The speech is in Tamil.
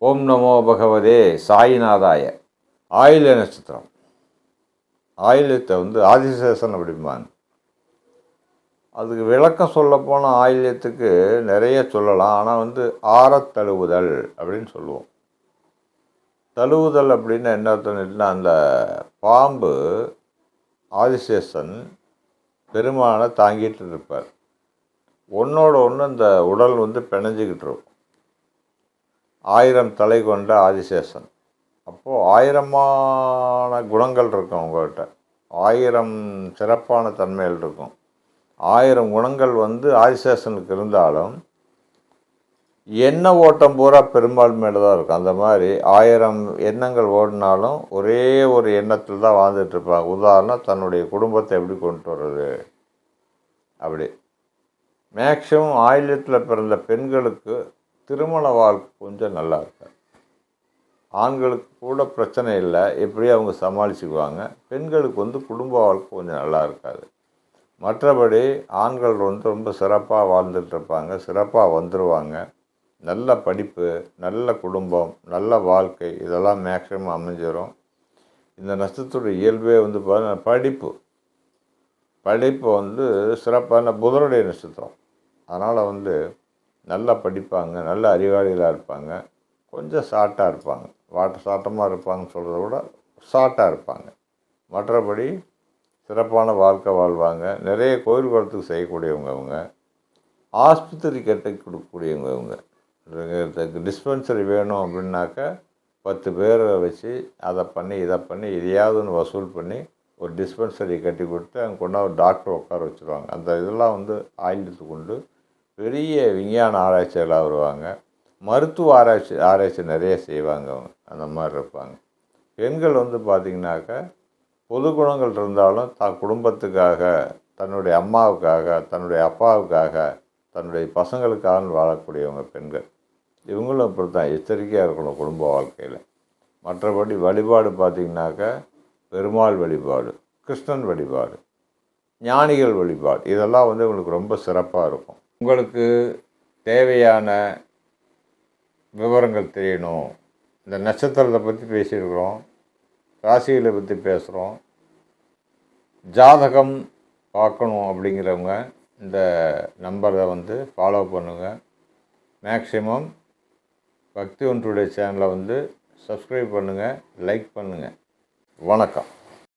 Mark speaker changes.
Speaker 1: ஓம் நமோ பகவதே சாயிநாதாய. ஆயில்ய நட்சத்திரம். ஆயில்யத்தை ஆதிசேஷன் அப்படிம்பாங்க. அதுக்கு விளக்கம் சொல்லப்போனால் ஆயில்யத்துக்கு நிறைய சொல்லலாம். ஆனால் ஆறத் தழுவுதல் அப்படின்னு சொல்லுவோம். தழுவுதல் அப்படின்னு என்ன அர்த்தம்னா, அந்த பாம்பு ஆதிசேஷன் பெருமானை தாங்கிட்டு இருப்பார். ஒன்றோட ஒன்று அந்த உடல் பிணைஞ்சிக்கிட்டு இருக்கும். 1000 தலை கொண்ட ஆதிசேஷன். அப்போது 1000மான குணங்கள் இருக்கும் உங்கள்கிட்ட. 1000 சிறப்பான தன்மைகள் இருக்கும். 1000 குணங்கள் ஆதிசேஷனுக்கு இருந்தாலும் எண்ண ஓட்டம் பூரா பெரும்பால் மேலே தான் இருக்கும். அந்த மாதிரி 1000 எண்ணங்கள் ஓடினாலும் ஒரே ஒரு எண்ணத்தில் தான் வாழ்ந்துட்டுருப்பாங்க. உதாரணம், தன்னுடைய குடும்பத்தை எப்படி கொண்டு வர்றது அப்படி. மேக்சிமம் ஆயில்யத்தில் பிறந்த பெண்களுக்கு திருமண வாழ்க்கை கொஞ்சம் நல்லா இருக்காது. ஆண்களுக்கு கூட பிரச்சனை இல்லை, எப்படி அவங்க சமாளிச்சுக்குவாங்க. பெண்களுக்கு குடும்ப வாழ்க்கை கொஞ்சம் நல்லா இருக்காது. மற்றபடி ஆண்கள் ரொம்ப சிறப்பாக வாழ்ந்துட்டுருப்பாங்க, சிறப்பாக வந்துடுவாங்க. நல்ல படிப்பு, நல்ல குடும்பம், நல்ல வாழ்க்கை, இதெல்லாம் மேக்சிமம் அமைஞ்சிடும். இந்த நட்சத்திர இயல்பே பார்த்தீங்கன்னா படிப்பு சிறப்பான புதனுடைய நட்சத்திரம். அதனால் நல்லா படிப்பாங்க, நல்ல அறிவாளிகளாக இருப்பாங்க. கொஞ்சம் ஷார்ட்டாக இருப்பாங்க. சாட்டமாக இருப்பாங்கன்னு சொல்கிறத விட ஷார்ட்டாக இருப்பாங்க. மற்றபடி சிறப்பான வாழ்க்கை வாழ்வாங்க. நிறைய கோயில் குளத்துக்கு செய்யக்கூடியவங்க அவங்க. ஆஸ்பத்திரி கட்டி கொடுக்கக்கூடியவங்க அவங்க. டிஸ்பென்சரி வேணும் அப்படின்னாக்கா 10 பேரை வச்சு அதை பண்ணி இதை பண்ணி எதையாவது ஒன்று வசூல் பண்ணி ஒரு டிஸ்பென்சரி கட்டி கொடுத்து அங்கே கொண்டா ஒரு டாக்டர் உட்கார வச்சுருவாங்க. அந்த இதெல்லாம் ஆயில்யத்துக்கு உண்டு. பெரிய விஞ்ஞான ஆராய்ச்சிகளாக வருவாங்க. மருத்துவ ஆராய்ச்சி நிறைய செய்வாங்க அவங்க. அந்த மாதிரி இருப்பாங்க. பெண்கள் பார்த்திங்கனாக்கா பொது குணங்கள் இருந்தாலும் குடும்பத்துக்காக, தன்னுடைய அம்மாவுக்காக, தன்னுடைய அப்பாவுக்காக, தன்னுடைய பசங்களுக்காக வாழக்கூடியவங்க பெண்கள். இவங்களும் இப்படி தான் எச்சரிக்கையாக இருக்கணும் குடும்ப வாழ்க்கையில். மற்றபடி வழிபாடு பார்த்திங்கனாக்கா பெருமாள் வழிபாடு, கிருஷ்ணன் வழிபாடு, ஞானிகள் வழிபாடு, இதெல்லாம் உங்களுக்கு ரொம்ப சிறப்பாக இருக்கும். உங்களுக்கு தேவையான விவரங்கள் தெரியணும், இந்த நட்சத்திரத்தை பற்றி பேசியிருக்கிறோம், ராசிகளை பற்றி பேசுகிறோம், ஜாதகம் பார்க்கணும் அப்படிங்கிறவங்க இந்த நம்பரை ஃபாலோ பண்ணுங்கள். மேக்ஸிமம் பக்தி ஒன்றுடைய சேனலை சப்ஸ்கிரைப் பண்ணுங்கள், லைக் பண்ணுங்கள். வணக்கம்.